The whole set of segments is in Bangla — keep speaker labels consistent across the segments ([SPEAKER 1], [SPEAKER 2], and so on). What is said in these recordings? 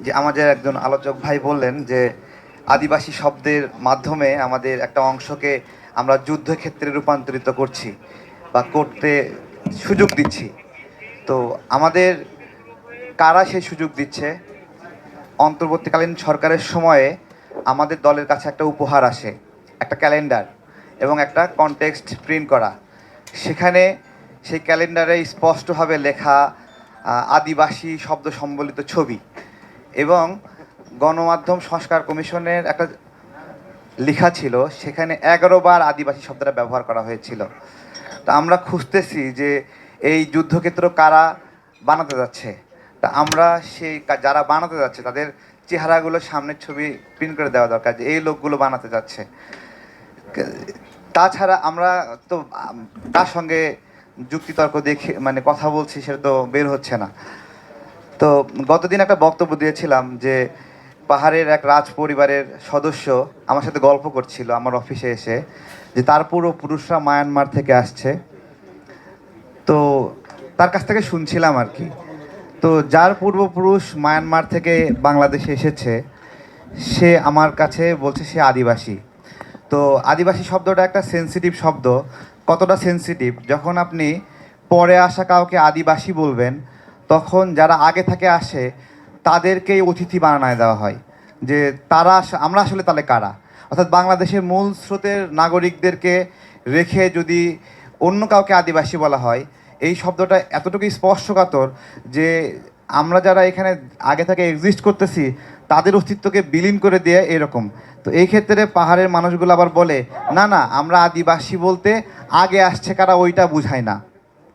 [SPEAKER 1] যে আমাদের একজন আলোচক ভাই বললেন যে আদিবাসী শব্দের মাধ্যমে আমাদের একটা অংশকে আমরা যুদ্ধক্ষেত্রে রূপান্তরিত করছি বা করতে সুযোগ দিচ্ছি। তো আমাদের কারা সেই সুযোগ দিচ্ছে? অন্তর্বর্তীকালীন সরকারের সময়ে আমাদের দলের কাছে একটা উপহার আসে, একটা ক্যালেন্ডার এবং একটা কনটেক্সট প্রিন্ট করা। সেখানে সেই ক্যালেন্ডারে স্পষ্টভাবে লেখা আদিবাসী শব্দ সম্বলিত ছবি এবং গণমাধ্যম সংস্কার কমিশনের একটা লেখা ছিল, সেখানে 11 বার আদিবাসী শব্দটা ব্যবহার করা হয়েছিল। তো আমরা খুঁজতেছি যে এই যুদ্ধক্ষেত্র কারা বানাতে যাচ্ছে। তা আমরা সেই যারা বানাতে যাচ্ছে তাদের চেহারাগুলো সামনের ছবি প্রিন্ট করে দেওয়া দরকার যে এই লোকগুলো বানাতে যাচ্ছে। তাছাড়া আমরা তো তার সঙ্গে যুক্তিতর্ক দেখে মানে কথা বলছি, সেটা তো বের হচ্ছে না। তো গতদিন একটা বক্তব্য দিয়েছিলাম যে পাহাড়ের এক রাজ পরিবারের সদস্য আমার সাথে গল্প করছিল আমার অফিসে এসে, যে তার পূর্বপুরুষরা মায়ানমার থেকে আসছে। তো তার কাছ থেকে শুনছিলাম আর কি। তো যার পূর্বপুরুষ মায়ানমার থেকে বাংলাদেশে এসেছে, সে আমার কাছে বলছে সে আদিবাসী। তো আদিবাসী শব্দটা একটা সেন্সিটিভ শব্দ। কতটা সেন্সিটিভ, যখন আপনি পরে আসা কাউকে আদিবাসী বলবেন, তখন যারা আগে থেকে আসে তাদেরকেই অতিথি বানায় দেওয়া হয় যে তারা আমরা আসলে তাহলে কারা। অর্থাৎ বাংলাদেশের মূল স্রোতের নাগরিকদেরকে রেখে যদি অন্য কাউকে আদিবাসী বলা হয়, এই শব্দটা এতটুকু স্পর্শকাতর যে আমরা যারা এখানে আগে থেকে এক্সিস্ট করতেছি তাদের অস্তিত্বকে বিলীন করে দিয়ে এরকম। তো এই ক্ষেত্রে পাহাড়ের মানুষগুলো আবার বলে না না, আমরা আদিবাসী বলতে আগে আসছে কারা ওইটা বুঝায় না।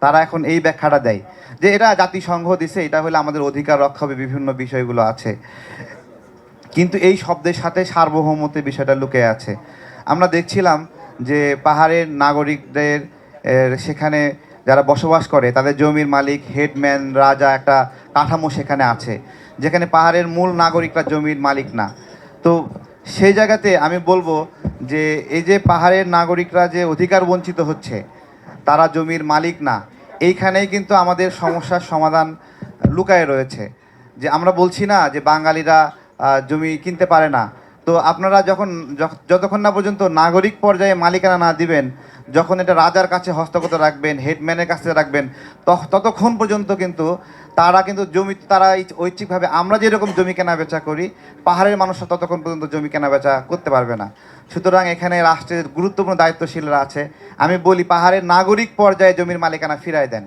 [SPEAKER 1] তারা এখন এই ব্যাখ্যাটা দেয় যে এটা জাতিসংঘ দিছে, এটা হলে আমাদের অধিকার রক্ষা হবে, বিভিন্ন বিষয়গুলো আছে। কিন্তু এই শব্দের সাথে সার্বভৌমত্বের বিষয়টা লুকে আছে। আমরা দেখছিলাম যে পাহাড়ের নাগরিকদের সেখানে যারা বসবাস করে তাদের জমির মালিক, হেডম্যান, রাজা, একটা কাঠামো সেখানে আছে, যেখানে পাহাড়ের মূল নাগরিকরা জমির মালিক না। তো সেই জায়গাতে আমি বলবো যে এই যে পাহাড়ের নাগরিকরা যে অধিকার বঞ্চিত হচ্ছে, তারা জমির মালিক না, এইখানেই কিন্তু আমাদের সমস্যার সমাধান লুকায়ে রয়েছে। যে আমরা বলছি না যে বাঙালিরা জমি কিনতে পারে না। তো আপনারা যতক্ষণ না পর্যন্ত নাগরিক পর্যায়ে মালিকানা না দিবেন, যখন এটা রাজার কাছে হস্তগত রাখবেন, হেডম্যানের কাছে রাখবেন, ততক্ষণ পর্যন্ত কিন্তু তারা কিন্তু জমি তারা ঐচ্ছিকভাবে আমরা যেরকম জমি কেনা বেচা করি, পাহাড়ের মানুষরা ততক্ষণ পর্যন্ত জমি কেনা বেচা করতে পারবে না। সুতরাং এখানে রাষ্ট্রের গুরুত্বপূর্ণ দায়িত্বশীলরা আছে। আমি বলি পাহাড়ের নাগরিক পর্যায়ে জমির মালিকানা ফিরায় দেন।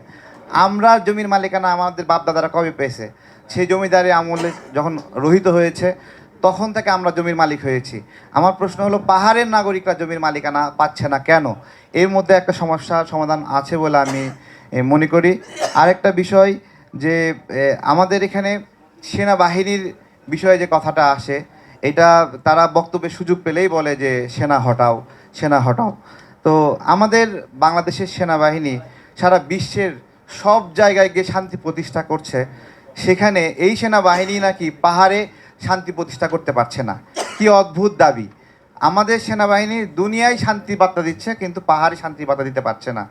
[SPEAKER 1] আমরা জমির মালিকানা আমাদের বাপদাদারা কবে পেয়েছে? সেই জমিদারি আমলে যখন রহিত হয়েছে তখন থেকে আমরা জমির মালিক হয়েছি। আমার প্রশ্ন হলো পাহাড়ের নাগরিকরা জমির মালিকানা পাচ্ছে না কেন? এর মধ্যে একটা সমস্যার সমাধান আছে বলে আমি মনে করি। আরেকটা বিষয় যে আমাদের এখানে সেনাবাহিনীর বিষয়ে যে কথাটা আসে, এটা তারা বক্তব্যের সুযোগ পেলেই বলে যে সেনা হটাও, সেনা হটাও। তো আমাদের বাংলাদেশের সেনাবাহিনী সারা বিশ্বের সব জায়গায় গিয়ে শান্তি প্রতিষ্ঠা করছে, সেখানে এই সেনাবাহিনী নাকি পাহাড়ে শান্তি প্রতিষ্ঠা করতে পারছে না। কি অদ্ভুত দাবি! আমাদের সেনাবাহিনী দুনিয়ায় শান্তি বার্তা দিচ্ছে কিন্তু পাহাড়ে শান্তি বার্তা দিতে পারছে না।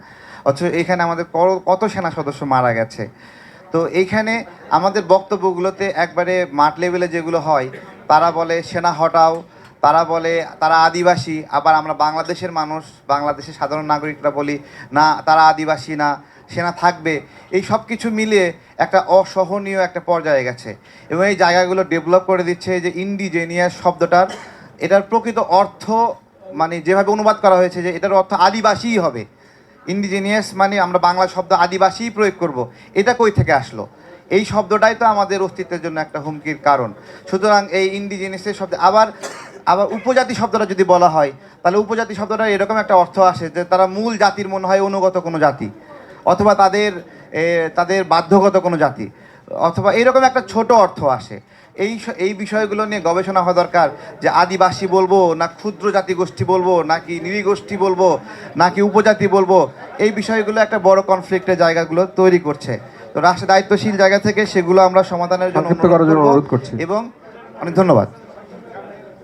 [SPEAKER 1] অথচ এখানে আমাদের কত সেনা সদস্য মারা গেছে। তো এইখানে আমাদের বক্তব্যগুলোতে একবারে মাঠ লেভেলে যেগুলো হয়, তারা বলে সেনা হটাও, তারা বলে তারা আদিবাসী, আবার আমরা বাংলাদেশের মানুষ, বাংলাদেশের সাধারণ নাগরিকরা বলি না তারা আদিবাসী না, সেনা থাকবে। এই সব কিছু মিলিয়ে একটা অসহনীয় একটা পর্যায়ে গেছে এবং এই জায়গাগুলো ডেভেলপ করে দিচ্ছে যে ইন্ডিজেনিয়াস শব্দটার, এটার প্রকৃত অর্থ মানে যেভাবে অনুবাদ করা হয়েছে যে এটার অর্থ আদিবাসীই হবে। ইন্ডিজেনিয়াস মানে আমরা বাংলা শব্দ আদিবাসীই প্রয়োগ করব, এটা কই থেকে আসলো? এই শব্দটাই তো আমাদের অস্তিত্বের জন্য একটা হুমকির কারণ। সুতরাং এই ইন্ডিজেনিয়াসের শব্দ আবার আবার উপজাতি শব্দটা যদি বলা হয়, তাহলে উপজাতি শব্দটা এরকম একটা অর্থ আসে যে তারা মূল জাতির মনে হয় অনুগত কোনো জাতি, অথবা তাদের তাদের বাধ্যগত কোনো জাতি, অথবা এরকম একটা ছোট অর্থ আসে। এই বিষয়গুলো নিয়ে গবেষণা হওয়া দরকার যে আদিবাসী বলবো না ক্ষুদ্র জাতিগোষ্ঠী বলবো নাকি নৃগোষ্ঠী বলবো নাকি উপজাতি বলবো, এই বিষয়গুলো একটা বড় কনফ্লিক্টের জায়গাগুলো তৈরি করছে। তো রাষ্ট্রের দায়িত্বশীল জায়গা থেকে সেগুলো আমরা সমাধানের জন্য অনুরোধ করব এবং অনেক ধন্যবাদ।